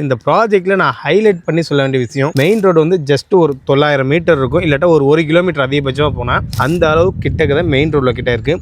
இந்த ப்ராஜெக்ட்ல நான் ஹைலைட் பண்ணி சொல்ல வேண்டிய விஷயம், மெயின் ரோடு வந்து ஜஸ்ட் ஒரு 900 மீட்டர் இருக்கும், இல்லாட்டா ஒரு 1 கிலோமீட்டர் அதிகபட்சமாக போனால் அந்த அளவு கிட்டக்க தான் மெயின் ரோட்ல கிட்ட இருக்கு.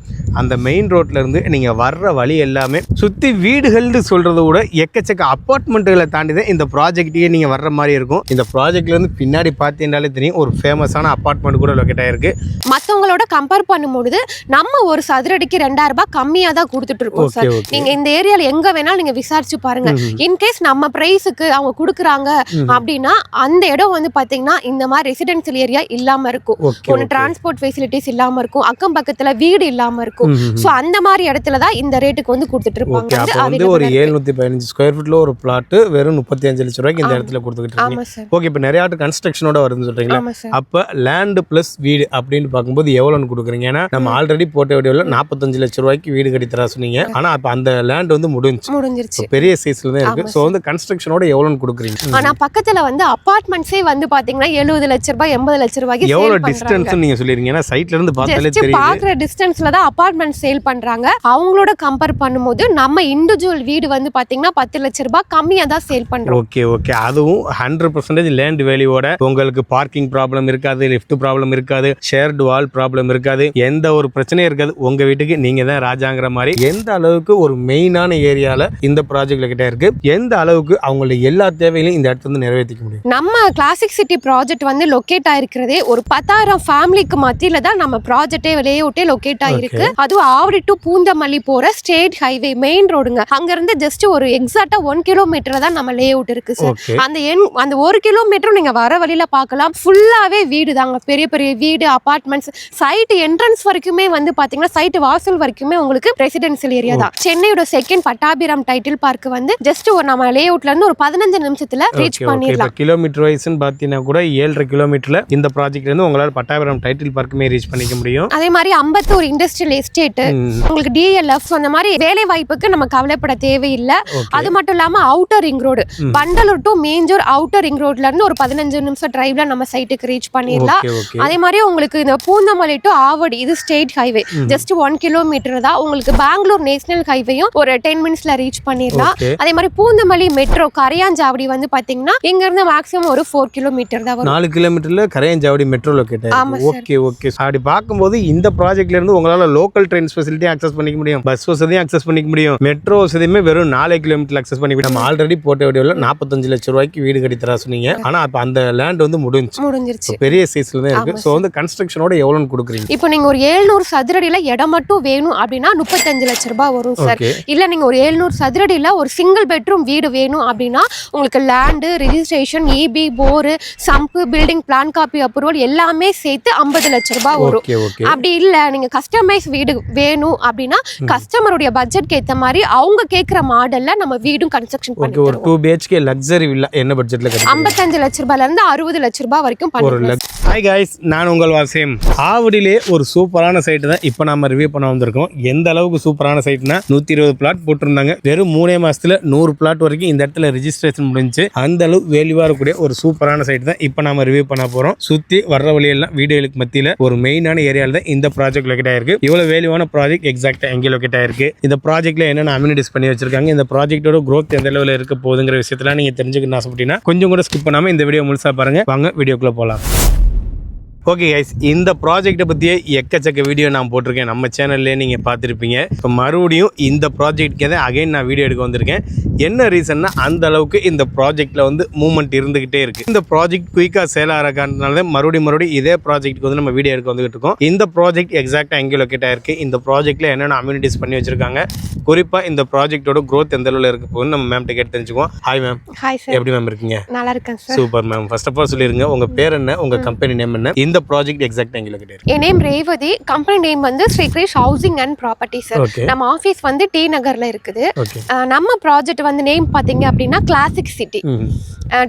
அந்த மெயின் ரோட்ல இருந்து நீங்க வர்ற வழி எல்லாமே சுத்தி வீடுகள்னு சொல்றதை விட எக்கச்சக்க அப்பார்ட்மெண்ட்டுகளை தாண்டி தான் இந்த ப்ராஜெக்டையே நீங்க வர்ற மாதிரி இருக்கும். இந்த ப்ராஜெக்ட்ல இருந்து பின்னாடி பார்த்தீங்கன்னாலே தெரியும், ஒரு ஃபேமஸான அப்பார்ட்மெண்ட் கூட லொக்கேட் ஆயிருக்கு. மற்றவங்களோட கம்பேர் பண்ணும்போது நம்ம ஒரு சதுரடிக்கு 2000 ரூபாய் கம்மியாக தான் கொடுத்துட்டு இருக்கோம் சார். நீங்க இந்த ஏரியால எங்க வேணாலும் நீங்க விசாரிச்சு பாருங்க. இன்கேஸ் நம்ம பிரைஸுக்கு அவங்க கொடுக்குறாங்க அப்படின்னா அந்த இடம் வந்து பாத்தீங்கன்னா இந்த மாதிரி ரெசிடென்சியல் ஏரியா இல்லாம இருக்கும், ஒன்று டிரான்ஸ்போர்ட் ஃபெசிலிட்டிஸ் இல்லாம இருக்கும், அக்கம் பக்கத்துல வீடு இல்லாம இருக்கும். சோ அந்த மாதிரி இடத்துல தான் இந்த ரேட்டுக்கு வந்து கொடுத்துட்டு இருப்பாங்க. ஒரு 715 ஸ்கொயர் ஃபீட்ல ஒரு பிளாட் வெறும் 35 லட்சம் ரூபாய்க்கு இந்த இடத்துல கொடுத்துக்கிட்டு இருக்கீங்க. ஓகே, இப்போ நிறைய கன்ஸ்ட்ரக்ஷனோட வருதுன்னு சொல்றீங்களா? அப்ப லேண்ட் பிளஸ் வீடு அப்படின்னு பார்க்கும்போது எவ்வளவுன்னு கொடுக்குறீங்க? ஏன்னா நம்ம ஆல்ரெடி போட்ட வீடியோல 45 லட்சம் ரூபாய்க்கு வீடு கட்டி தர சொன்னீங்க. ஆனா அப்ப அந்த லேண்ட் வந்து முடிஞ்சிருச்சு, பெரிய சைஸ்ல தான் இருக்கு. சோ வந்து கன்ஸ்ட்ரக்ஷனோட எவ்வளவுன்னு கொடுக்குறீங்க? ஆனா பக்கத்துல வந்து அபார்ட்மெண்ட்ஸே வந்து பாத்தீங்கன்னா 70 லட்சம் ரூபாய் 80 லட்சம் ரூபாய்க்கு எவ்வளவு டிஸ்டன்ஸ் நீங்க சொல்லிருக்கீங்க? ஏன்னா சைட்ல இருந்து பார்த்தாலே தெரியுது, பாக்குற டிஸ்டன்ஸ்ல தான் அபார்ட்மெண்ட் சேல் பண்றாங்க. அவங்களோட கம்பேர் பண்ணும்போது நம்ம இண்டிவிஜுவல் வீடு வந்து பாத்தீங்கன்னா 10 லட்சம் ரூபாய் கம்மியா தான் சேல் பண்றோம். ஓகே, அதுவும் 100% லேண்ட் வேல்யூவோட. உங்களுக்கு பார்க்கிங் ப்ராப்ளம் இருக்காது, லிஃப்ட் ப்ராப்ளம் இருக்காது, ஷேர்டு வால் ப்ராப்ளம் இருக்காது, எந்த ஒரு பிரச்சனையும் இருக்காது. உங்க வீட்டுக்கு நீங்க தான் ராஜாங்கிற மாதிரி. எந்த அளவுக்கு ஒரு மெயினான ஏரியால இந்த ப்ராஜெக்ட்ல கிட்ட இருக்கு, எந்த அளவுக்கு அவங்களுடைய எல்லா தேவைகளையும் இந்த இடத்துல நிறைவேற்றிக்க முடியும். நம்ம கிளாசிக் சிட்டி ப்ராஜெக்ட் வந்து லொகேட் ஆயிருக்கிறதே ஒரு 10,000 ஃபேமிலிக்கு மத்தியில தான் நம்ம ப்ராஜெக்டே லேஅவுட்டே லொகேட் ஆயிருக்கு. அதுவும் ஆவடி டு பூந்தமல்லி போற ஸ்டேட் ஹைவே மெயின் ரோடுங்க. அங்க இருந்து ஜஸ்ட் ஒரு எக்ஸாக்டா 1 கிலோமீட்டர் தான் நம்ம லேஅவுட் இருக்கு சார். அந்த 1 கிலோமீட்டரும் நீங்க வர வழியில பார்க்கலாம், ஃபுல்லாவே வீடு தாங்க, பெரிய பெரிய வீடு, அபார்ட்மெண்ட்ஸ். சைட் என்ட்ரன்ஸ் வரைக்குமே வந்து பாத்தீங்கன்னா சைட் வாசல் வரைக்குமே உங்களுக்கு ரெசிடென்சியல் ஏரியா தான். சென்னையோட செகண்ட் பட்டாபிராம் டைட்டில் பார்க் வந்து ஜஸ்ட் ஒரு நம்ம லேஅவுட்ல இருந்து ஒரு 15 நிமிஷத்துல ரீச் பண்ணிடலாம். கிலோமீட்டர் வைஸ்னு பாத்தீங்கன்னா கூட 7.5 கிலோமீட்டர்ல இந்த ப்ராஜெக்ட்ல இருந்து உங்களால பட்டாபிராம் டைட்டில் பார்க்குமே ரீச் பண்ணிக்க முடியும். அதே மாதிரி அம்பத்தூர் இண்டஸ்ட்ரியல் எஸ்டேட், உங்களுக்கு டிஎல்எஃப், அந்த மாதிரி வேலை வாய்ப்புக்கு நம்ம கவலைப்பட தேவையில்லை. அது மட்டும் இல்லாம outer ring road, Pandalur to Minjur outer ring ரோட்ல இருந்து ஒரு 15 நிமிஷம் டிரைவ்ல நம்ம சைட்டுக்கு ரீச் பண்ணிடலாம். அதே மாதிரி உங்களுக்கு இந்த பூந்தமல்லி டு ஆவடி இது ஸ்டேட் ஹைவே ஜஸ்ட் 1 கிலோமீட்டர் தான். உங்களுக்கு பெங்களூர் நேஷனல் ஹைவேயும் ஒரு 10 மினிட்ஸ்ல ரீச் பண்ணிடலாம். அதே மாதிரி பூந்தமல்லி மெட்ரோ கரையாஞ்சாவடி வந்து பாத்தீங்கன்னா இங்க இருந்து மேக்ஸிமம் ஒரு 4 கிலோமீட்டர் தான் வரும். 4 கிலோமீட்டர்ல கரையாஞ்சாவடி மெட்ரோ லொகேட் ஆயிருக்கு. ஓகே, அப்படி பார்க்கும்போது இந்த ப்ராஜெக்ட்ல இருந்து உங்களால லோக்கல் ட்ரெயின் ஃபெசிலிட்டி அக்சஸ் பண்ணிக்க முடியும், பஸ் வசதியும் அக்சஸ் பண்ணிக்க முடியும், மெட்ரோ வசதியுமே வெறும் 4 கிலோமீட்டர் அக்சஸ் பண்ணிக்க முடியும். நம்ம ஆல்ரெடி போட்ட வீடியோல 45 லட்சம் ரூபாய்க்கு வீடு கட்டி தர சொன்னீங்க. ஆனா அப்ப அந்த லேண்ட் வந்து முடிஞ்சிருச்சு, பெரிய சைஸ்ல தான் இருக்கு. சோ வந்து கன்ஸ்ட்ரக்ஷனோட எவ்வளவுன்னு கொடுக்குறீங்க? இப்போ நீங்க ஒரு 700 சதுரடியில இடம் மட்டும் வேணும் அப்படின்னா 35 லட்சம் ரூபாய் வரும் சார். இல்ல நீங்க ஒரு 700 சதுரடியில ஒரு சிங்கிள் பெட்ரூம் வீடு வேணும் அப்படின்னா உங்களுக்கு லேண்டு, ரெஜிஸ்ட்ரேஷன், இபி, போர், சம்பு, பில்டிங் பிளான் காப்பி அப்ரூவல் எல்லாமே சேர்த்து 50 லட்சம் ரூபாய் வரும். அப்படி இல்ல நீங்க கஸ்டமைஸ் வீடு வேணும் அப்படின்னா கஸ்டமருடைய பட்ஜெட்க்கு ஏத்த மாதிரி அவங்க கேக்குற மாடல்ல நம்ம வீடும் கன்ஸ்ட்ரக்ஷன் பண்ணி ஒரு 2 BHK லக்ஸரி வில்லா என்ன பட்ஜெட்ல கிடைக்கும்? 55 லட்சம் ரூபாயில இருந்து 60 லட்சம் ரூபாய் வரைக்கும் பண்ணலாம். ஹாய் गाइस, நான் உங்கள் வாசிம். ஆவடியிலே ஒரு சூப்பரான சைட் தான் இப்போ நாம ரிவ்யூ பண்ண வந்திருக்கோம். எந்த அளவுக்கு சூப்பரான சைட்னா 120 பிளாட் போட்டிருந்தாங்க. வெறும் 3 மாசத்துல 100 பிளாட் வரைக்கும் இந்த இடத்துல ரெஜிஸ்ட்ரேஷன் முடிஞ்சு. அந்த அளவு வேல்யூவா இருக்கக்கூடிய ஒரு சூப்பரான சைட் தான் இப்போ நாம ரிவ்யூ பண்ண போறோம். சுத்தி வர்ற வழியெல்லாம் வீடுகளுக்கு மத்தியில ஒரு மெயினான ஏரியால தான் இந்த ப்ராஜெக்ட் லொகேட் ஆயிருக்கு. இவ்வளவு வேல்யூவான ப்ராஜெக்ட் எக்ஸாக்டா எங்க லொகேட் ஆயிருக்கு, இந்த ப்ராஜெக்ட்ல என்னென்ன அம்யூனிட்டிஸ் பண்ணி வச்சிருக்காங்க, இந்த ப்ராஜெக்டோட growth எந்த லெவலில் இருக்க போகுதுங்கிற விஷயத்தெல்லாம் நீங்க தெரிஞ்சுக்கணும்னு ஆசைப்பட்டீங்கன்னா கொஞ்சம் கூட ஸ்கிப் பண்ணாம இந்த வீடியோ முழுசா பாருங்க. வாங்க வீடியோக்குள்ள போலாம். ஓகே கைஸ், இந்த ப்ராஜெக்ட்டை பற்றியே எக்கச்சக்க வீடியோ நான் போட்டிருக்கேன், நம்ம சேனல்லே நீங்கள் பார்த்துருப்பீங்க. இப்போ மறுபடியும் இந்த ப்ராஜெக்ட்கே தான் அகைன் நான் வீடியோ எடுக்க வந்திருக்கேன். என்ன ரீசன்னா அந்த அளவுக்கு இந்த ப்ராஜெக்ட்டில் வந்து மூவ்மெண்ட் இருந்துகிட்டே இருக்குது. இந்த ப்ராஜெக்ட் குயிக்காக சேல் ஆகிறதுனால மறுபடியும் இதே ப்ராஜெக்ட்டுக்கு வந்து நம்ம வீடியோ எடுக்க வந்துகிட்டு இருக்கோம். இந்த ப்ராஜெக்ட் எக்ஸாக்டாக எங்கே லொக்கேட் ஆயிருக்கு, இந்த ப்ராஜெக்ட்டில் என்னென்ன அம்யூனிட்டிஸ் பண்ணி வச்சிருக்காங்க, குறிப்பாக இந்த ப்ராஜெக்டோட growth எந்த அளவில் இருக்க போகுதுன்னு நம்ம மேம் கேட்டு தெரிஞ்சுக்குவோம். Hi ma'am. ஹாய் சார், எப்படி மேம் இருக்கீங்க? நல்லா இருக்கேன் sir. Super ma'am. First of all சொல்லிருங்க உங்கள் பேர் என்ன, உங்கள் கம்பெனி நேம் என்ன, இந்த ப்ராஜெக்ட் எக்ஸாக்ட்டா எங்க லொகேட் இருக்கு? என் நேம் ரேவதி, கம்பெனி நேம் வந்து Shri Krish housing and property sir. நம்ம ஆபீஸ் வந்து டி நகர்ல இருக்குது. நம்ம ப்ராஜெக்ட் வந்து நேம் பாத்தீங்க அப்படின்னா கிளாசிக் சிட்டி.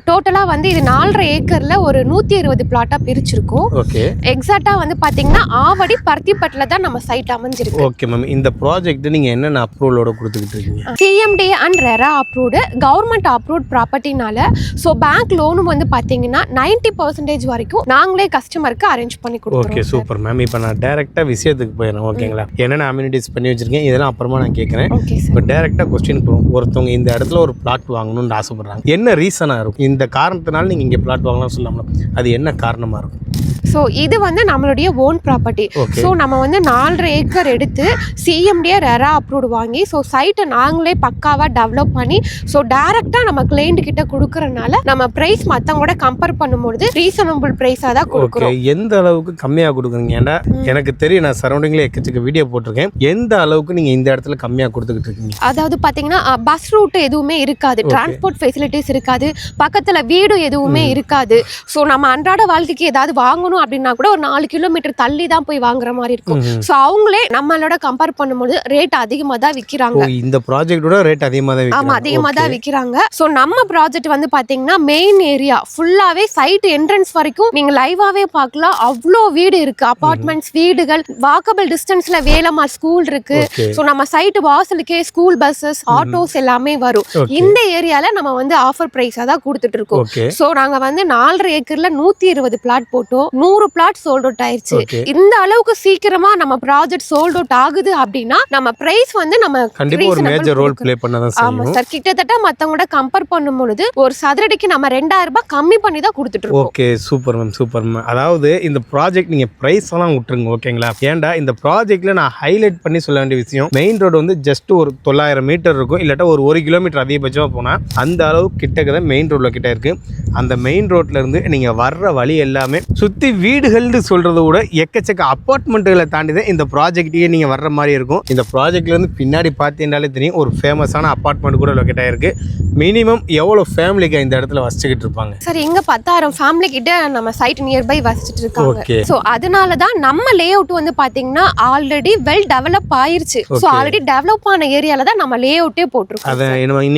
டோட்டலா வந்து இது 4.5 ஏக்கர்ல ஒரு 120 பிளாட்டா பிரிச்சிருக்கோம். எக்ஸாக்ட்டா வந்து பாத்தீங்கன்னா ஆவடி பருத்திப்பட்டுல தான் நம்ம சைட் அமைஞ்சிருக்கு. Okay ma'am. இந்த ப்ராஜெக்ட் நீங்க என்னென்ன அப்ரூவலோட கொடுத்துக்கிட்டு இருக்கீங்க? CMD and RERA approved, government approved ப்ராப்பர்ட்டினால. ஸோ பேங்க் லோனும் வந்து பாத்தீங்கன்னா 90% வரைக்கும் நாங்களே கஸ்டமருக்கு உங்களுக்கு அரேஞ்ச் பண்ணி ஓகே கொடுத்துருவோம். Super ma'am. இப்போ நான் டேரெக்டாக விஷயத்துக்கு போயிடுறேன் ஓகேங்களா. என்னென்ன அம்யூனிட்டிஸ் பண்ணி வச்சிருக்கேன் இதெல்லாம் அப்புறமா நான் கேட்குறேன். Okay sir. இப்போ டேரெக்டாக கொஸ்டின் போகும். ஒருத்தவங்க இந்த இடத்துல ஒரு பிளாட் வாங்கணும்னு ஆசைப்படுறாங்க, என்ன ரீசனாக இருக்கும்? இந்த காரணத்தினால நீங்கள் இங்கே பிளாட் வாங்கலாம்னு சொல்லலாம், அது என்ன காரணமாக இருக்கும்? ஸோ இது வந்து நம்மளுடைய ஓன் ப்ராப்பர்ட்டி. Okay. ஸோ நம்ம வந்து 4.5 ஏக்கர் எடுத்து சிஎம்டிஏ ரெரா அப்ரூவ்டு வாங்கி ஸோ சைட்டை நாங்களே பக்காவாக டெவலப் பண்ணி ஸோ டேரெக்டாக நம்ம கிளைண்ட் கிட்ட கொடுக்கறனால நம்ம ப்ரைஸ் மற்றவங்களோட கம்பேர் பண்ணும்பொழுது ரீசனபிள் ப்ரைஸாக தான் ஓகே, கொடுக்குறோம். எந்த அளவுக்கு கம்மியாக கொடுக்குறீங்க? ஏன்னா எனக்கு தெரியும், நான் சரௌண்டிங்கில் எக்கச்சக்க வீடியோ போட்டிருக்கேன். எந்த அளவுக்கு நீங்கள் இந்த இடத்துல கம்மியாக கொடுத்துக்கிட்டு இருக்கீங்க? அதாவது பார்த்தீங்கன்னா பஸ் ரூட் எதுவுமே இருக்காது, டிரான்ஸ்போர்ட் ஃபெசிலிட்டிஸ் இருக்காது, பக்கத்தில் வீடு எதுவுமே இருக்காது. ஸோ நம்ம அன்றாட வாழ்க்கைக்கு ஏதாவது வாங்கணும் அப்படின்னா கூட ஒரு 4 கிலோமீட்டர் தள்ளி தான் போய் வாங்குற மாதிரி இருக்கும். ஸோ அவங்களே நம்மளோட கம்பேர் பண்ணும்போது ரேட் அதிகமாக தான் விற்கிறாங்க. இந்த ப்ராஜெக்டோட ரேட் அதிகமாக தான் ஆமா, அதிகமாக தான் விற்கிறாங்க. ஸோ நம்ம ப்ராஜெக்ட் வந்து பாத்தீங்கன்னா மெயின் ஏரியா ஃபுல்லாவே சைட் என்ட்ரன்ஸ் வரைக்கும் நீங்க லைவாவே பார்க்கலாம். அவ்வளோ வீடு இருக்கு, அபார்ட்மெண்ட்ஸ், வீடுகள், வாக்கபிள் டிஸ்டன்ஸ்ல வேலம்மாள் ஸ்கூல் இருக்கு. ஸோ நம்ம சைட் வாசலுக்கே ஸ்கூல் பஸ்ஸஸ், ஆட்டோஸ் எல்லாமே வரும். இந்த ஏரியால நம்ம வந்து ஆஃபர் பிரைஸா தான் கொடுத்துட்டு இருக்கோம். ஸோ நாங்க வந்து 4.5 ஏக்கர்ல 120 பிளாட் போட்டோம், 100 பிளாட் சோல்ட் அவுட் ஆயிருச்சு. இந்த அளவுக்கு சீக்கிரமா நம்ம ப்ராஜெக்ட் சோல்ட் அவுட் ஆகுது அப்படின்னா நம்ம பிரைஸ் வந்து நம்ம கண்டிப்பா ஒரு மேஜர் ரோல் ப்ளே பண்ணதான் செய்யும். ஆமா சார், கிட்டத்தட்ட மத்தவங்களோட கம்பேர் பண்ணும்போது ஒரு சதுரடிக்கு நம்ம 2000 ரூபாய் கம்மி பண்ணி தான் கொடுத்துட்டு இருக்கோம். Okay super ma'am, super ma'am. அதாவது இந்த ப்ராஜெக்ட் நீங்க பிரைஸ் எல்லாம் விட்டுருங்க ஓகேங்களா. ஏன்டா இந்த ப்ராஜெக்ட்ல நான் ஹைலைட் பண்ணி சொல்ல வேண்டிய விஷயம், மெயின் ரோடு வந்து ஜஸ்ட் ஒரு 900 மீட்டர் இருக்கும், இல்லாட்டா ஒரு 1 கிலோமீட்டர் அதிகபட்சமா போனா அந்த அளவுக்கு கிட்டக்க தான் மெயின் ரோட்ல கிட்ட இருக்கு. அந்த மெயின் ரோட்ல இருந்து நீங்க வர்ற வழி எல்லாமே சுத்தி வீடுகள்னு சொல்றதை விட எக்கச்சக்க அப்பார்ட்மெண்ட்டுகளை தாண்டி தான் இந்த ப்ராஜெக்ட்டையே நீங்க வர்ற மாதிரி இருக்கும். இந்த ப்ராஜெக்ட்ல இருந்து பின்னாடி பார்த்தீங்கன்னாலே தெரியும், ஒரு ஃபேமஸான அப்பார்ட்மெண்ட் கூட லொக்கேட் ஆயிருக்கு. மினிமம் எவ்வளோ ஃபேமிலிக்கு இந்த இடத்துல வசிச்சுக்கிட்டு இருப்பாங்க? சார் இங்க 10,000 ஃபேமிலி கிட்ட நம்ம சைட் நியர்பை வசிச்சுட்டு இருக்காங்க. ஓகே. ஸோ அதனால தான் நம்ம லே அவுட் வந்து பாத்தீங்கன்னா ஆல்ரெடி வெல் டெவலப் ஆயிருச்சு. ஸோ ஆல்ரெடி டெவலப் ஆன ஏரியால தான் நம்ம லே அவுட்டே போட்டிருக்கோம். அதை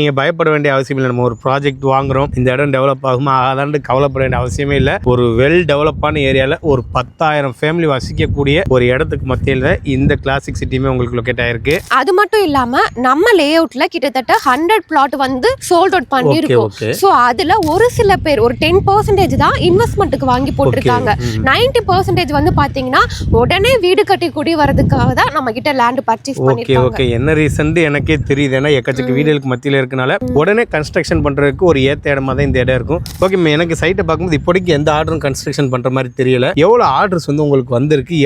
நீங்க பயப்பட வேண்டிய அவசியம் இல்லை. நம்ம ஒரு ப்ராஜெக்ட் வாங்குறோம், இந்த இடம் டெவலப் ஆகுமா ஆகாதான்னு கவலைப்பட வேண்டிய அவசியமே இல்லை. ஒரு வெல் டெவலப்பான ஏரியால ஒரு 10,000 ஃபேமிலி வசிக்கக்கூடிய ஒரு இடத்துக்கு மத்தியில் இந்த கிளாசிக் சிட்டியுமே உங்களுக்கு லொக்கேட் ஆயிருக்கு. அது மட்டும் இல்லாம நம்ம லே அவுட்ல கிட்டத்தட்ட 100 பிளாட் வந்து சோல்ட் அவுட் பண்ணிருக்கோம். ஸோ அதுல ஒரு சில பேர் ஒரு 10% தான் இன்வெஸ்ட்மெண்ட்டுக்கு வாங்கி போட்டிருக்காங்க. 90% வந்து பாத்தீங்கன்னா உடனே வீடு கட்டி குடி வரதுக்காக தான் நம்ம கிட்ட லேண்ட் பர்ச்சேஸ் பண்ணிருக்காங்க. ஓகே, என்ன ரீசன் எனக்கே தெரியுது. ஏன்னா எக்கச்சக்க வீடுகளுக்கு மத்தியில் இருக்கனால உடனே கன்ஸ்ட்ரக்ஷன் பண்றதுக்கு ஒரு ஏத்த இடமா தான் இந்த இடம் இருக்கும். ஓகே, எனக்கு சைட்டை பார்க்கும்போது இப்போதைக்கு எந்த ஆர்டரும் கன்ஸ்ட்ரக்ஷன் பண்ற மாதிரி தெரியல. எவ்வளவு ஆர்டர்ஸ் வந்து உங்களுக்கு வந்திருக்கு?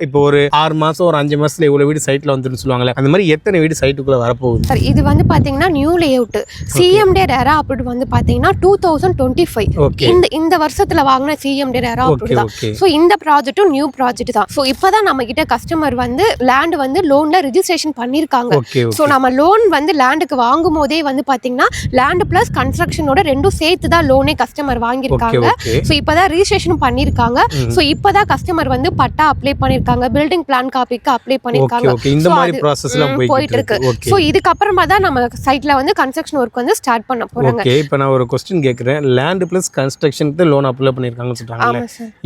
இப்போ ஒரு 6 மாசம் ஒரு 5 மாசத்துல இவ்வளவு வீடு சைட்ல வந்துன்னு சொல்லுவாங்களே, அந்த மாதிரி எத்தனை வீடு சைட்டுக்குள்ள வரப்போகுது? சார் இது வந்து பாத்தீங்கன்னா new lay out CMD RERA approved வந்து பாத்தீங்கன்னா 2025 இந்த வருஷத்துல வாங்கின சிஎம்டி ரெரா அப்ரூவ்ட் தான். சோ இந்த ப்ராஜெக்ட்டும் நியூ ப்ராஜெக்ட் தான். சோ இப்பதான் நம்ம கிட்ட கஸ்டமர் வந்து லேண்ட் வந்து லோன்ல ரெஜிஸ்ட்ரேஷன் பண்ணிருக்காங்க. சோ நம்ம லோன் வந்து லேண்டுக்கு வாங்கும் போதே வந்து பாத்தீங்கன்னா லேண்ட் பிளஸ் கன்ஸ்ட்ரக்ஷனோட ரெண்டும் சேர்த்து தான் லோனே கஸ்டமர் வாங்கியிருக்காங்க. சோ இப்பதான் ரிஜிஸ்ட்ரேஷன் பண்ணிருக்காங்க. சோ இப்பதான் கஸ்டமர் வந்து பட்டா அப்ளை பண்ணிருக்காங்க, பில்டிங் பிளான் காப்பிக்கு அப்ளை பண்ணிருக்காங்க. இந்த மாதிரி ப்ராசஸ்லாம் போயிட்டு இருக்கு. சோ இதுக்கு அப்புறமா தான் நம்ம சைட்ல வந்து கன்ஸ்ட்ரக்ஷன் ஒர்க் வந்து ஸ்டார்ட் பண்ண போறாங்க. ஓகே, இப்போ நான் ஒரு क्वेश्चन கேக்குறேன். லேண்ட் பிளஸ் கன்ஸ்ட்ரக்ஷனுக்கு லோன் அப்ளை பண்ணிருக்காங்கன்னு சொல்றாங்க.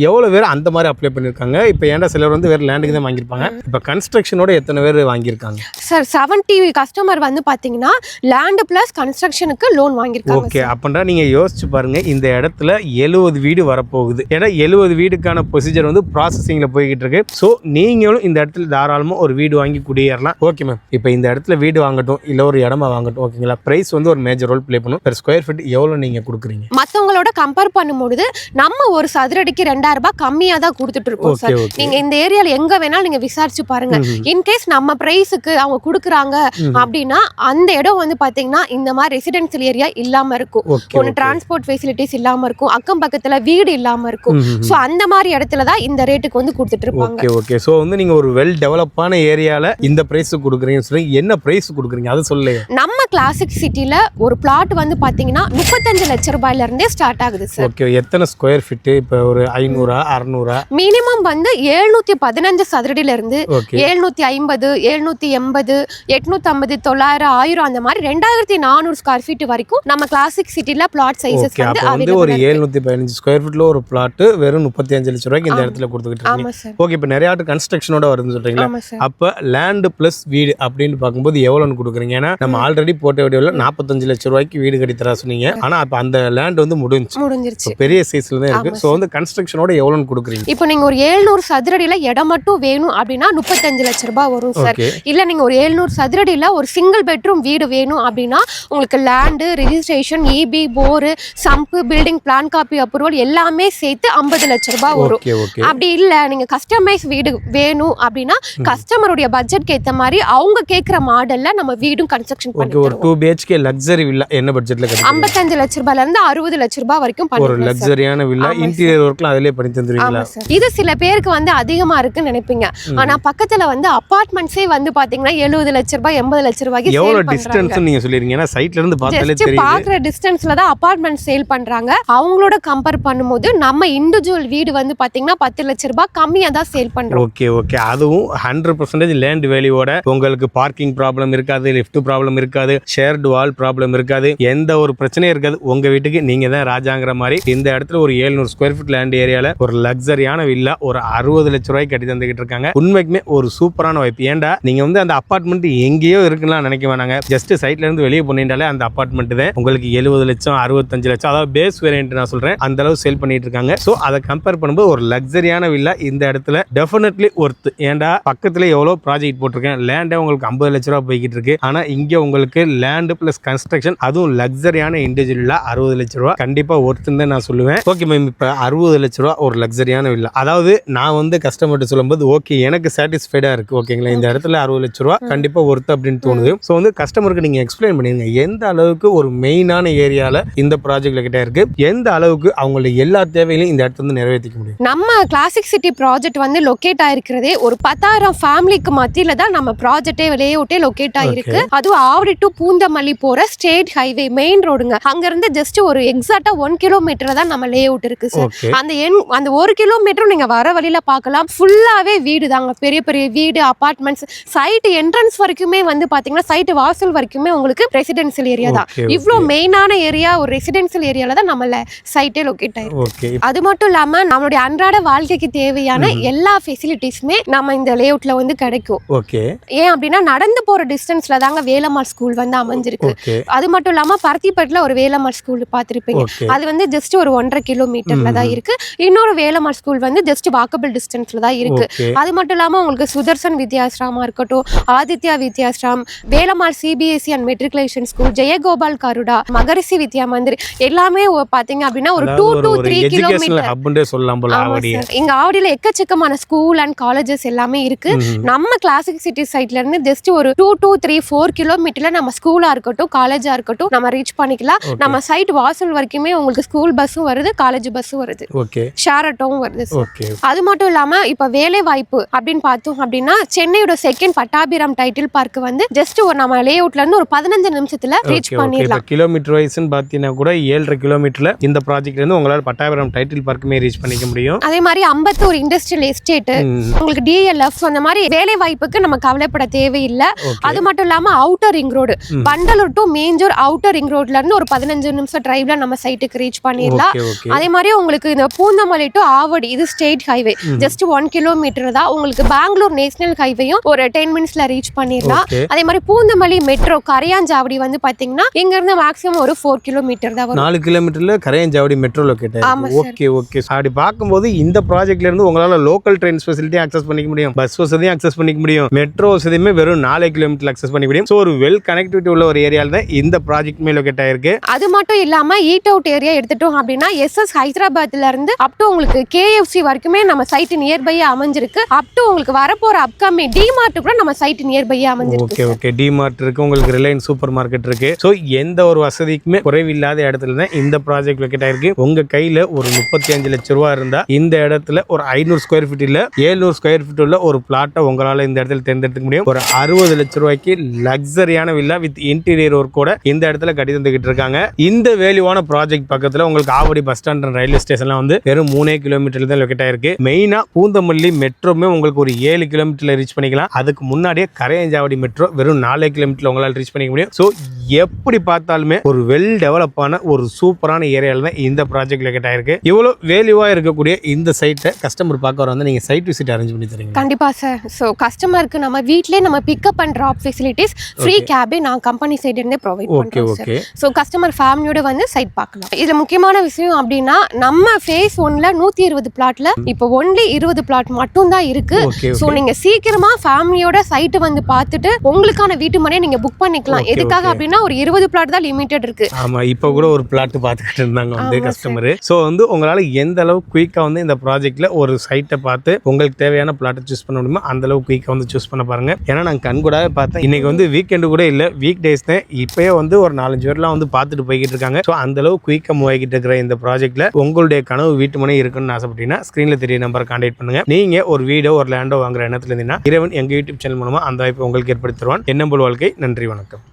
எவ்வளவு பேர் அந்த மாதிரி அப்ளை பண்ணிருக்காங்க? இப்போ ஏன்டா சிலர் வந்து வேற லேண்டுக்கு தான் வாங்கிருப்பாங்க. இப்போ கன்ஸ்ட்ரக்ஷனோட எத்தனை பேர் வாங்கிருக்காங்க? சார் 70 கஸ்டமர் வந்து பாத்தீங்கன்னா லேண்ட் பிளஸ் கன்ஸ்ட்ரக்ஷனுக்கு லோன் வாங்கிருக்காங்க. ஓகே, அப்பண்டா நீங்க யோசிச்சு பாருங்க, இந்த இடத்துல 70 வீடு வரப்போகுது. ஏன்னா 70 வீடுக்கான ப்ரொசீஜர் வந்து ப்ராசஸிங்ல போய்கிட்டு இருக்கு. ஸோ நீங்களும் இந்த இடத்துல தாராளமா ஒரு வீடு வாங்கி குடியேறலாம். ஓகே மேம், இப்போ இந்த இடத்துல வீடு வாங்கட்டும் இல்ல ஒரு இடமா வாங்கட்டும், ஓகேங்களா, பிரைஸ் வந்து ஒரு மேஜர் ரோல் ப்ளே பண்ணும். பெர் ஸ்கொயர் ஃபீட் எவ்வளவு நீங்க கொடுக்குறீங்க? மத்தவங்களோட கம்பேர் பண்ணும்போது நம்ம ஒரு சதுரடிக்கு 2000 ரூபாய் கம்மியா தான் கொடுத்துட்டு இருக்கோம் சார். நீங்க இந்த ஏரியால எங்க வேணாலும் நீங்க விசாரிச்சு பாருங்க. இன்கேஸ் நம்ம பிரைஸுக்கு அவங்க கொடுக்குறாங்க அப்படின்னா அந்த இடம் வந்து பாத்தீங்கன்னா இந்த மாதிரி ரெசிடென்சியல் ஏரியா இல்லாம இருக்கும், ஒன்னு டிரான்ஸ்போர்ட் ஃபெசிலிட்டிஸ் இல்லாம இருக்கும், அக்கம் பக்கத்துல வீடு இல்லாம இருக்கும். சோ அந்த மாதிரி இடத்துல தான் இந்த ரேட்டுக்கு வந்து கொடுத்துட்டு இருப்பாங்க. ஓகே ஓகே, சோ வந்து நீங்க ஒரு வெல் டெவலப்பான ஏரியால இந்த பிரைஸ் கொடுக்குறீங்கன்னு சொல்லி என்ன பிரைஸ் கொடுக்குறீங்க அது சொல்லுங்க. நம்ம கிளாசிக் சிட்டில ஒரு பிளாட் வந்து பாத்தீங்கன்னா 35 லட்சம் ரூபாயில இருந்தே ஸ்டார்ட் ஆகுது சார். ஓகே, எத்தனை ஸ்கொயர் ஃபீட்? இப்போ ஒரு 500 600 மினிமம் வந்து 715 சதுரடியில இருந்து 750 780 850 900 1000 அந்த மாதிரி 2400 ஸ்கொயர் ஃபீட் வரைக்கும் நம்ம கிளாசிக் சிட்டில பிளாட் சைஸஸ் வந்து பிளாட் வந்து ஒரு 715 ஸ்கொயர் ஃபீட்ல ஒரு பிளாட் வெறும் 35 லட்சம் ரூபாய்க்கு இந்த இடத்துல கொடுத்துக்கிட்டு ஆமா இருக்கீங்க. சார். ஓகே, இப்போ நிறைய ஆட்டு கன்ஸ்ட்ரக்ஷனோட வருதுன்னு சொல்றீங்களா? ஆமா சார். அப்ப லேண்ட் பிளஸ் வீடு அப்படின்னு பார்க்கும்போது எவ்வளோன்னு கொடுக்குறீங்க? ஏன்னா நம்ம ஆல்ரெடி போட்ட வீடியோல 45 லட்சம் ரூபாய்க்கு வீடு கட்டி தர சொன்னீங்க. ஆனா அப்ப அந்த லேண்ட் வந்து முடிஞ்சிருச்சு, பெரிய சைஸ்ல தான் இருக்கு. ஸோ வந்து கன்ஸ்ட்ரக்ஷனோட எவ்வளோன்னு கொடுக்குறீங்க? இப்போ நீங்க ஒரு 700 சதுரடியில இடம் மட்டும் வேணும் அப்படின்னா 35 லட்சம் ரூபாய் வரும் சார். ஓகே, இல்ல நீங்க ஒரு 700 சதுரடியில ஒரு சிங்கிள் பெட்ரூம் வீடு வேணும் அப்படின்னா உங்களுக்கு லேண்டு, ரெஜிஸ்ட்ரேஷன், இபி, போரு, சம்பு, பில்டிங் பிளான் காப்பி அப்ரூவல் எல்லாமே சேர்த்து 50 லட்சம் ரூபாய் வரும். Okay, okay. அப்படி இல்ல நீங்க கஸ்டமைஸ் வீடு வேணும் அப்படின்னா கஸ்டமருடைய பட்ஜெட்க்கு ஏத்த மாதிரி அவங்க கேக்குற மாடல்ல நம்ம வீடும் கன்ஸ்ட்ரக்ஷன் பண்ணி ஓகே, ஒரு 2 BHK லக்ஸரி வில்லா என்ன பட்ஜெட்ல கட்டுறீங்க? 55 லட்சம் ரூபாயில இருந்து 60 லட்சம் ரூபாய் வரைக்கும் ஒரு லக்ஸரியான வில்லா, இன்டீரியர் ஒர்க்லாம் அதிலே பண்ணி தந்துருவீங்களா? இது சில பேருக்கு வந்து அதிகமா இருக்குன்னு நினைப்பீங்க. ஆனா பக்கத்துல வந்து அபார்ட்மெண்ட்ஸே வந்து பாத்தீங்கன்னா 70 லட்சம் ரூபாய் 80 லட்சம் ரூபாய்க்கு எவ்வளவு டிஸ்டன்ஸ் நீங்க சொல்லிருக்கீங்க? ஏன்னா சைட்ல இருந்து பார்த்தாலே தெரியுது. பாக்குற டிஸ்டன்ஸ்ல தான் அபார்ட்மெண்ட் சேல் பண்றாங்க. அவங்களோட கம்பேர் பண்ணும்போது நம்ம இண்டிவிஜுவல் வீடு வந்து பாத்தீங்கன்னா 10 லட்சம் ரூபாய் கம்மியா தான் சேல் பண்றோம். Okay, okay. அதுவும் 100% லேண்ட் வேல்யூவோட உங்களுக்கு பார்க்கிங் ப்ராப்ளம் இருக்காது, லிஃப்ட் ப்ராப்ளம் இருக்காது, ஷேர்டு வால் ப்ராப்ளம் இருக்காது, எந்த ஒரு பிரச்சனையும் இருக்காது. உங்க வீட்டுக்கு நீங்க தான் ராஜாங்கிற மாதிரி இந்த இடத்துல ஒரு 700 ஸ்கொயர் ஃபீட் லேண்ட் ஏரியால ஒரு லக்ஸரியான வில்லா ஒரு 60 லட்சம் ரூபாய்க்கு கட்டி தந்துகிட்டு இருக்காங்க. உண்மைக்குமே ஒரு சூப்பரான வாய்ப்பு. ஏன்டா நீங்க வந்து அந்த அபார்ட்மெண்ட் எங்கேயோ இருக்குன்னு நினைக்க வேணாங்க. ஜஸ்ட் சைட்ல இருந்து வெளியே பண்ணிட்டாலே அந்த அபார்ட்மெண்ட் தான் உங்களுக்கு 70 லட்சம் 65 லட்சம், அதாவது பேஸ் வேரியன்ட் நான் சொல்றேன், அந்த அளவு சேல் பண்ணிட்டு இருக்காங்க. சோ அதை கம்பேர் பண்ணும்போது ஒரு லக்ஸரியான வில்லா இந்த இடத்துல டெஃபினெட்லி ஒர்த். ஏன்டா பக்கத்துல எவ்வளவு ப்ராஜெக்ட் போட்டிருக்கேன், லேண்டே உங்களுக்கு 50 லட்சம் ரூபாய் போய்கிட்டு இருக்கு. ஆனா இங்க உங்களுக்கு லேண்ட் பிளஸ் கன்ஸ்ட்ரக்ஷன், அதுவும் லக்ஸரியான இண்டிவிஜுவலா 60 லட்சம் ரூபாய் கண்டிப்பா ஒர்த்துன்னு தான் நான் சொல்லுவேன். ஓகே மேம், இப்ப 60 லட்சம் ரூபாய் ஒரு லக்ஸரியான வில்லா, அதாவது நான் வந்து கஸ்டமர்கிட்ட சொல்லும்போது ஓகே எனக்கு சாட்டிஸ்ஃபைடா இருக்கு. ஓகேங்களா, இந்த இடத்துல 60 லட்சம் ரூபாய் கண்டிப்பா ஒர்த் அப்படின்னு தோணுது. ஸோ வந்து கஸ்டமருக்கு நீங்க எக்ஸ்பிளைன் பண்ணிருங்க எந்த அளவுக்கு ஒரு மெயினான ஏரியால இந்த ப்ராஜெக்ட்ல கிட்ட இருக்கு, எந்த அளவுக்கு அவங்களோட எல்லா தேவைகளையும் இந்த இடத்துல இருந்து நிறைவேற்றிக்க முடியும். நம்ம கிளாசிக் சிட்டி ப்ராஜெக்ட் வந்து லொக்கேட் ஆயிருக்கிறதே ஒரு 10,000 ஃபேமிலிக்கு மத்தியில தான் நம்ம ப்ராஜெக்டே லேஅவுட்டே லொக்கேட் ஆயிருக்கு. அதுவும் ஆவடி டு பூந்தமல்லி போற ஸ்டேட் ஹைவே மெயின் ரோடுங்க. அங்க இருந்து ஜஸ்ட் ஒரு எக்ஸாக்டா 1 கிலோமீட்டர் தான் நம்ம லேஅவுட் இருக்கு சார். அந்த 1 கிலோமீட்டரும் நீங்க வர வழியில பார்க்கலாம், ஃபுல்லாவே வீடு தாங்க, பெரிய பெரிய வீடு, அபார்ட்மெண்ட்ஸ். சைட் என்ட்ரன்ஸ் வரைக்குமே வந்து பாத்தீங்கன்னா சைட் வாசல் வரைக்குமே உங்களுக்கு ரெசிடென்சியல் ஏரியா தான். இவ்ளோ மெயினான ஏரியா ஒரு ரெசிடென்சியல் ஏரியால தான் நம்ம சைட்டே லொக்கேட் ஆயிருக்கு. அது மட்டும் இல்லாம நம்மளுடைய அன்றாட வாழ்க்கைக்கு தேவையான எல்லா ஃபெசிலிட்டிஸுமே நம்ம இந்த லேஅவுட்ல வந்து கிடைக்கும். ஏன் அப்படின்னா நடந்து போற டிஸ்டன்ஸ்ல தாங்க வேலம்மாள் ஸ்கூல் வந்து அமைஞ்சிருக்கு. அது மட்டும் இல்லாம பருத்திப்பேட்ல ஒரு வேலம்மாள் ஸ்கூல் பார்த்திருப்பீங்க, அது வந்து ஜஸ்ட் ஒரு 1.5 கிலோமீட்டர்ல தான் இருக்கு. இன்னொரு வேலம்மாள் ஸ்கூல் வந்து ஜஸ்ட் வாக்கபிள் டிஸ்டன்ஸ்ல தான் இருக்கு. அது மட்டும் இல்லாம உங்களுக்கு சுதர்சன் வித்யாஸ்ராமா இருக்கட்டும், Aditya Vidyashram, Velammal CBSE and matriculation school, Jayagopal Garuda, Maharishi Vidya Mandir எல்லாமே பாத்தீங்க அப்படின்னா ஒரு 2 to 3 கிலோமீட்டர் சொல்லலாம் போல. இங்க ஆவடியில எக்கச்சக்கமான ஸ்கூல் அண்ட் காலேஜஸ் எல்லாமே இருக்கு. நம்ம கிளாசிக் சிட்டி சைட்ல இருந்து ஜஸ்ட் ஒரு 2 to 3 4 கிலோமீட்டர்ல நம்ம ஸ்கூலா இருக்கட்டும் காலேஜா இருக்கட்டும் நம்ம ரீச் பண்ணிக்கலாம். நம்ம சைட் வாசல் வரைக்குமே உங்களுக்கு ஸ்கூல் பஸ்ஸும் வருது, காலேஜ் பஸ்ஸும் வருது, ஷேர் ஆட்டோவும் வருது. அது மட்டும் இல்லாம இப்ப வேலை வாய்ப்பு அப்படின்னு பார்த்தோம் அப்படின்னா சென்னையோட செகண்ட் பட்டாபிராம் டைட்டில் பார்க் வந்து ஜஸ்ட் ஒரு நம்ம லேஅவுட்ல இருந்து ஒரு 15 நிமிஷத்துல ரீச் பண்ணிடலாம். கிலோமீட்டர் வைஸ்ன்னு பாத்தீங்கன்னா கூட 7.5 கிலோமீட்டர்ல இந்த ப்ராஜெக்ட்ல இருந்து உங்களால பட்டாபிராம் டைட்டில் பார்க்குமே ரீச் பண்ணிக்க முடியும். அதே மாதிரி அம்பத்தூர் இண்டஸ்ட்ரியல் எஸ்டேட், உங்களுக்கு DLF, அந்த மாதிரி வேலை வாய்ப்புக்கு நம்ம கவலைப்பட தேவையில்லை. அது மட்டும் இல்லாம outer ring road, Pandalur to Minjur outer ring ரோட்ல இருந்து ஒரு 15 நிமிஷம் டிரைவ்ல நம்ம சைட்டுக்கு ரீச் பண்ணிடலாம். அதே மாதிரி உங்களுக்கு இந்த பூந்தமல்லி டு ஆவடி இது ஸ்டேட் ஹைவே ஜஸ்ட் 1 கிலோமீட்டர் தான். உங்களுக்கு பெங்களூர் நேஷனல் ஹைவேயும் ஒரு 10 மினிட்ஸ்ல ரீச் பண்ணிடலாம். அதே மாதிரி பூந்தமல்லி மெட்ரோ கரையாஞ்சாவடி வந்து பாத்தீங்கன்னா இங்க இருந்து மேக்ஸிமம் ஒரு 4 கிலோமீட்டர் தான் வரும். 4 கிலோமீட்டர்ல கரையாஞ்சாவடி மெட்ரோ லொகேட் ஆயிருக்கு. ஓகே. அப்படி பார்க்கும்போது இந்த ப்ராஜெக்ட்ல இருந்து உங்களால லோக்கல் ட்ரெயின் ஃபெசிலிட்டி அக்சஸ் பண்ணிக்க முடியும், பஸ் வசதியும் அக்சஸ் பண்ணிக்க முடியும், மெட்ரோ வசதியுமே வெறும் 4 கிலோமீட்டர் அக்சஸ் பண்ணிக்க முடியும். சோ ஒரு வெல் கனெக்டிவிட்டி உள்ள ஒரு ஏரியால தான் இந்த ப்ராஜெக்ட்மே லொகேட் ஆயிருக்கு. அது மட்டும் இல்லாம ஈட் அவுட் ஏரியா எடுத்துட்டோம் அப்படின்னா SS ஹைதராபாத்ல இருந்து அப் டு உங்களுக்கு KFC வரைக்குமே நம்ம சைட் நியர்பையா அமைஞ்சிருக்கு. அப் டு உங்களுக்கு வரப்போற அப்கமிங் டிமார்ட் கூட நம்ம சைட் நியர்பையா அமைஞ்சிருக்கு. ஓகே. டிமார்ட் இருக்கு, உங்களுக்கு ரிலையன்ஸ் சூப்பர் மார்க்கெட் இருக்கு. சோ எந்த ஒரு வசதிக்குமே குறைவில்லாத இடத்துல தான் இந்த ப்ராஜெக்ட் லொகேட் ஆயிருக்கு. உங்க கையில ஒரு 35 லட்சம் ரூபாய் இருந்தா இந்த இடத்துல ஒரு 500 ஸ்கொயர் ஃபீட் இல்ல 700 ஸ்கொயர் ஃபீட் உள்ள ஒரு பிளாட்டை உங்களால இந்த இடத்துல தேர்ந்தெடுக்க முடியும். ஒரு 60 லட்சம் ரூபாய்க்கு லக்ஸரியான வில்லா வித் இன்டீரியர் ஒர்க் கூட இந்த இடத்துல கட்டி தந்துகிட்டு இருக்காங்க. இந்த வேல்யூவான ப்ராஜெக்ட் பக்கத்துல உங்களுக்கு ஆவடி பஸ் ஸ்டாண்ட் ரயில்வே ஸ்டேஷன்லாம் வந்து வெறும் 3 கிலோமீட்டர்ல தான் லொகேட் ஆயிருக்கு. மெயினா பூந்தமல்லி மெட்ரோமே உங்களுக்கு ஒரு 7 கிலோமீட்டர்ல ரீச் பண்ணிக்கலாம். அதுக்கு முன்னாடியே கரையாஞ்சாவடி மெட்ரோ வெறும் 4 கிலோமீட்டர்ல உங்களால ரீச் பண்ணிக்க முடியும். சோ எப்படி பார்த்தாலுமே ஒரு வெல் டெவலப்பான ஒரு சூப்பரான ஏரியாவில் தான் இந்த ப்ராஜெக்ட் லொகேட் ஆயிருக்கு. இவ்வளோ வேல்யூவாக இருக்கக்கூடிய இந்த சைட்டை கஸ்டமர் பார்க்க வர வந்து நீங்கள் சைட் விசிட் அரேஞ்ச் பண்ணி தரீங்க? கண்டிப்பா சார். ஸோ கஸ்டமருக்கு நம்ம வீட்லயே நம்ம pickup and drop facilities, free cab நான் கம்பெனி சைடு இருந்தே ப்ரொவைட் பண்றோம் சார். ஸோ கஸ்டமர் ஃபேமிலியோட வந்து சைட் பார்க்கலாம். இதுல முக்கியமான விஷயம் அப்படின்னா நம்ம ஃபேஸ் 1ல 120 பிளாட்ல இப்போ ஒன்லி 20 பிளாட் மட்டும் தான் இருக்கு. ஸோ நீங்க சீக்கிரமா ஃபேமிலியோட சைட் வந்து பார்த்துட்டு உங்களுக்கான வீட்டு மனையை நீங்க புக் பண்ணிக்கலாம். எதுக்காக அப்படின்னா ஒரு 20 பிளாட் தான் லிமிடெட் இருக்கு. ஆமா, இப்போ கூட ஒரு பிளாட் பார்த்துக்கிட்டு இருந்தாங்க வந்து கஸ்டமர். ஸோ வந்து உங்களால எந்த அளவு குயிக்கா வந்து இந்த ப்ராஜெக்ட்ல ஒரு சைட்டை பார்த்து உங்களுக்கு தேவையான பிளாட்டை சூஸ் பண்ண முடியுமோ அந்த அளவு குயிக்கா வந்து சூஸ் பண்ண பாருங்க. ஏன்னா நான் கண் கூட பார்த்தேன், இன்னைக்கு வந்து வீக்கெண்டு கூட இல்லை, வீக் டேஸ் தான். இப்பயே வந்து ஒரு 4-5 பேர்லாம் வந்து பார்த்துட்டு போய்கிட்டு இருக்காங்க. ஸோ அந்த அளவு குயிக்கா மூவ் ஆகிட்டு இருக்கிற இந்த ப்ராஜெக்ட்ல உங்களுடைய கனவு வீட்டு மனை இருக்குன்னு ஆசைப்பட்டீங்கன்னா ஸ்கிரீன்ல தெரிய நம்பரை கான்டாக்ட் பண்ணுங்க. நீங்க ஒரு வீடோ ஒரு லேண்டோ வாங்குற எண்ணத்துல இருந்தீங்கன்னா இறைவன் எங்க யூடியூப் சேனல் மூலமா அந்த வாய்ப்பு உங்களுக்கு ஏற்படுத்தி தருவான். எண்ணம்புல் வாழ்க்கை. நன்றி, வணக்கம்.